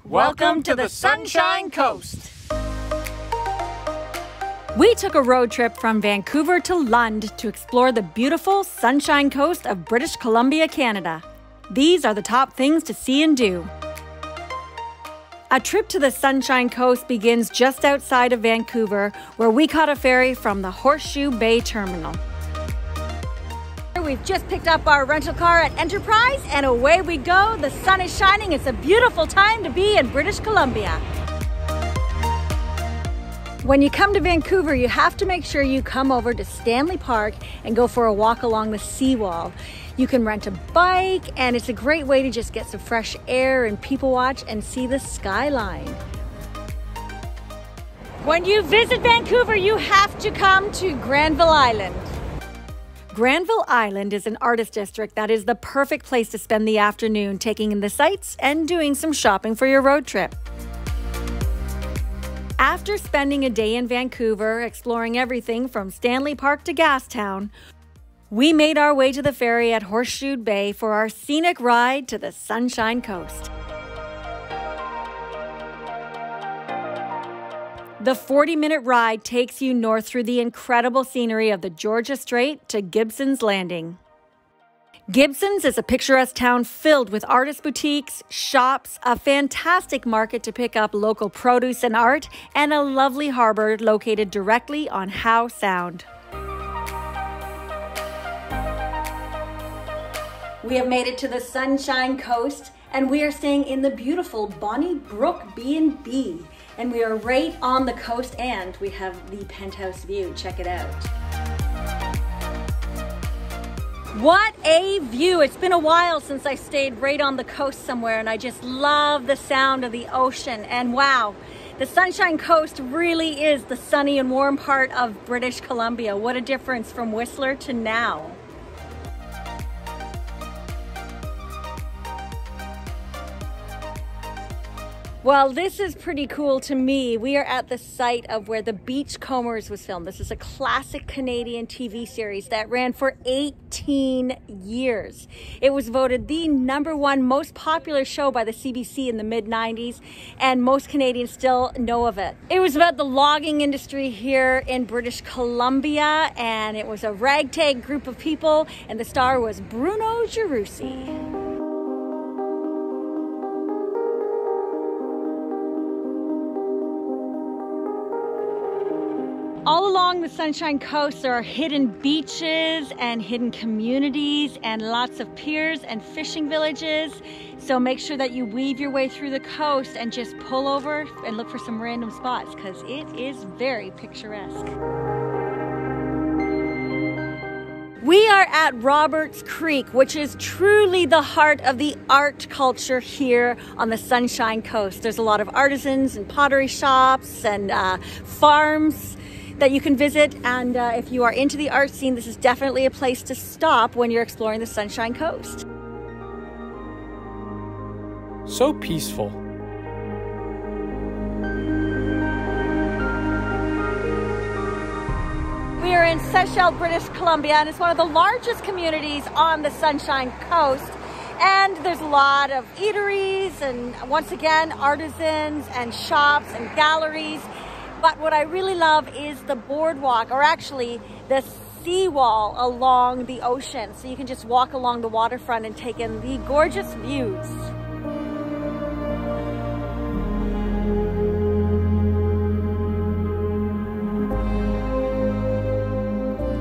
Welcome to the Sunshine Coast. We took a road trip from Vancouver to Lund to explore the beautiful Sunshine Coast of British Columbia, Canada. These are the top things to see and do. A trip to the Sunshine Coast begins just outside of Vancouver, where we caught a ferry from the Horseshoe Bay Terminal. We've just picked up our rental car at Enterprise and away we go. The sun is shining. It's a beautiful time to be in British Columbia. When you come to Vancouver, you have to make sure you come over to Stanley Park and go for a walk along the seawall. You can rent a bike and it's a great way to just get some fresh air and people watch and see the skyline. When you visit Vancouver, you have to come to Granville Island. Granville Island is an artist district that is the perfect place to spend the afternoon taking in the sights and doing some shopping for your road trip. After spending a day in Vancouver, exploring everything from Stanley Park to Gastown, we made our way to the ferry at Horseshoe Bay for our scenic ride to the Sunshine Coast. The 40-minute ride takes you north through the incredible scenery of the Georgia Strait to Gibson's Landing. Gibson's is a picturesque town filled with artist boutiques, shops, a fantastic market to pick up local produce and art, and a lovely harbor located directly on Howe Sound. We have made it to the Sunshine Coast, and we are staying in the beautiful Bonnie Brook B&B. And we are right on the coast and we have the penthouse view. Check it out. What a view. It's been a while since I stayed right on the coast somewhere and I just love the sound of the ocean. And wow, the Sunshine Coast really is the sunny and warm part of British Columbia. What a difference from Whistler to now. Well, this is pretty cool to me. We are at the site of where The Beachcombers was filmed. This is a classic Canadian TV series that ran for 18 years. It was voted the #1 most popular show by the CBC in the mid-90s, and most Canadians still know of it. It was about the logging industry here in British Columbia, and it was a ragtag group of people, and the star was Bruno Gerussi. All along the Sunshine Coast, there are hidden beaches and hidden communities and lots of piers and fishing villages. So make sure that you weave your way through the coast and just pull over and look for some random spots because it is very picturesque. We are at Roberts Creek, which is truly the heart of the art culture here on the Sunshine Coast. There's a lot of artisans and pottery shops and farms that you can visit, and if you are into the art scene, this is definitely a place to stop when you're exploring the Sunshine Coast. So peaceful. We are in Seychelles, British Columbia, and it's one of the largest communities on the Sunshine Coast. And there's a lot of eateries and, once again, artisans and shops and galleries. But what I really love is the boardwalk, or actually the seawall along the ocean. So you can just walk along the waterfront and take in the gorgeous views.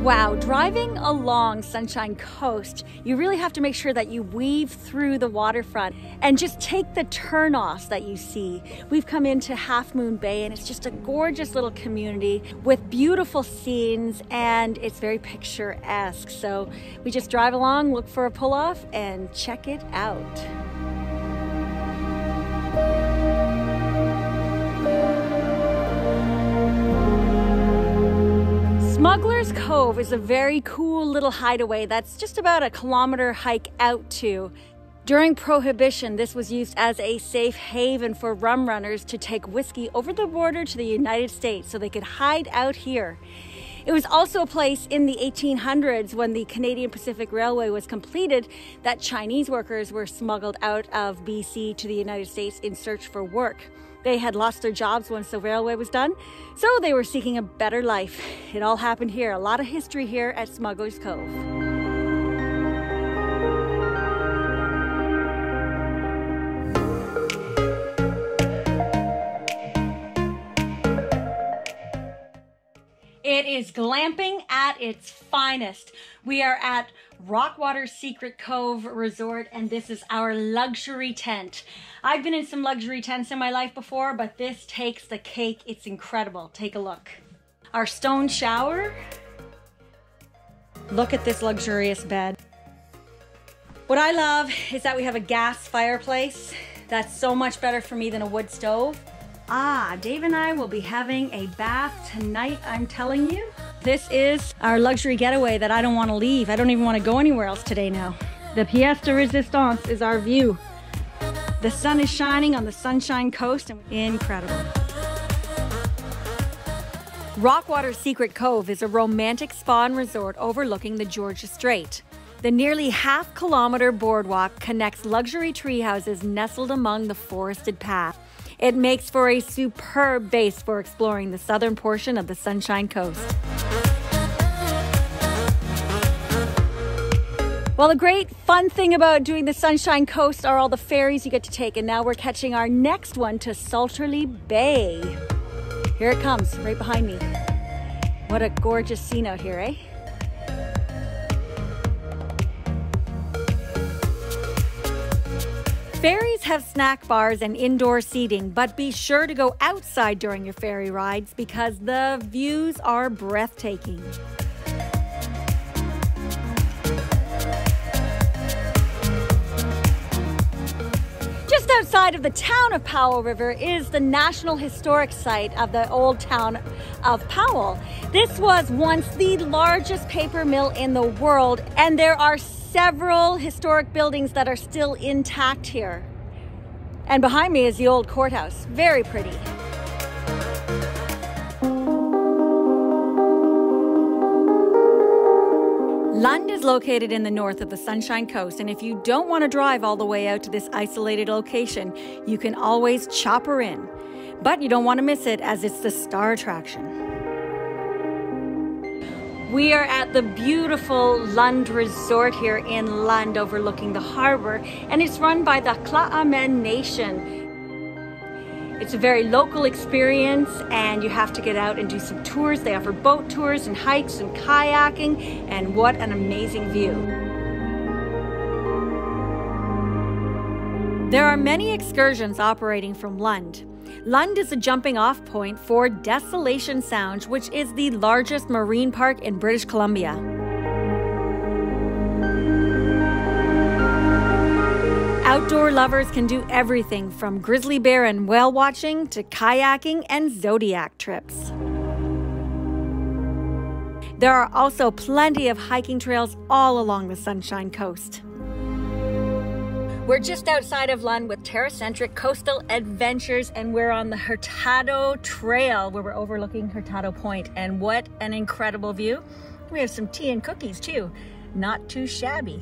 Wow, driving along Sunshine Coast, you really have to make sure that you weave through the waterfront and just take the turnoffs that you see. We've come into Half Moon Bay and it's just a gorgeous little community with beautiful scenes and it's very picturesque. So we just drive along, look for a pull-off and check it out. Smuggler's Cove is a very cool little hideaway that's just about a kilometer hike out to. During Prohibition, this was used as a safe haven for rum runners to take whiskey over the border to the United States so they could hide out here. It was also a place in the 1800s when the Canadian Pacific Railway was completed that Chinese workers were smuggled out of BC to the United States in search for work. They had lost their jobs once the railway was done, so they were seeking a better life. It all happened here. A lot of history here at Smuggler's Cove. It is glamping at its finest. We are at ROCKWATER Secret Cove Resort, and this is our luxury tent. I've been in some luxury tents in my life before, but this takes the cake. It's incredible. Take a look. Our stone shower. Look at this luxurious bed. What I love is that we have a gas fireplace. That's so much better for me than a wood stove. Dave and I will be having a bath tonight, I'm telling you. This is our luxury getaway that I don't want to leave. I don't even want to go anywhere else today now. The pièce de résistance is our view. The sun is shining on the Sunshine Coast, and incredible. ROCKWATER Secret Cove is a romantic spa and resort overlooking the Georgia Strait. The nearly half-kilometer boardwalk connects luxury tree houses nestled among the forested path. It makes for a superb base for exploring the southern portion of the Sunshine Coast. Well, the great fun thing about doing the Sunshine Coast are all the ferries you get to take, and now we're catching our next one to Salterley Bay. Here it comes, right behind me. What a gorgeous scene out here, eh? Ferries have snack bars and indoor seating, but be sure to go outside during your ferry rides because the views are breathtaking. Just outside of the town of Powell River is the National Historic Site of the old town of Powell. This was once the largest paper mill in the world, and there are several historic buildings that are still intact here. And behind me is the old courthouse. Very pretty. Lund is located in the north of the Sunshine Coast, and if you don't want to drive all the way out to this isolated location, you can always chopper in. But you don't want to miss it as it's the star attraction. We are at the beautiful Lund Resort here in Lund overlooking the harbor, and it's run by the Tla'amen Nation. It's a very local experience, and you have to get out and do some tours. They offer boat tours and hikes and kayaking, and what an amazing view. There are many excursions operating from Lund. Lund is a jumping off point for Desolation Sound, which is the largest marine park in British Columbia. Outdoor lovers can do everything from grizzly bear and whale watching to kayaking and zodiac trips. There are also plenty of hiking trails all along the Sunshine Coast. We're just outside of Lund with Terracentric Coastal Adventures, and we're on the Hurtado Trail where we're overlooking Hurtado Point. And what an incredible view. We have some tea and cookies too. Not too shabby.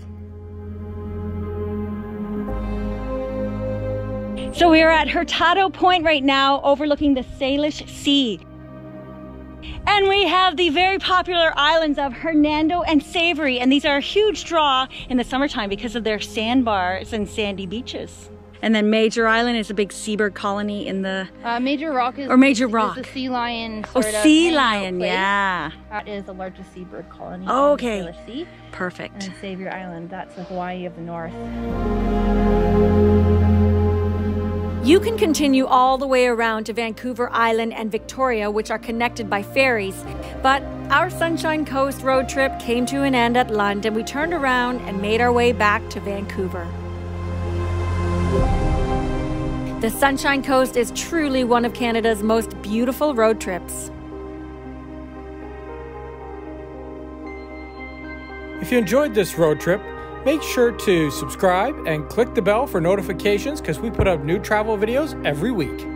So we are at Hurtado Point right now, overlooking the Salish Sea. And we have the very popular islands of Hernando and Savory, and these are a huge draw in the summertime because of their sandbars and sandy beaches. And then Major Island is a big seabird colony in the... Major Rock is... Or Major Rock. Is a sea lion sort of sea lion, place. Yeah. That is the largest seabird colony in the Salish Sea. Perfect. And Savory Island, that's the Hawaii of the North. You can continue all the way around to Vancouver Island and Victoria, which are connected by ferries. But our Sunshine Coast road trip came to an end at Lund, and we turned around and made our way back to Vancouver. The Sunshine Coast is truly one of Canada's most beautiful road trips. If you enjoyed this road trip, make sure to subscribe and click the bell for notifications because we put up new travel videos every week.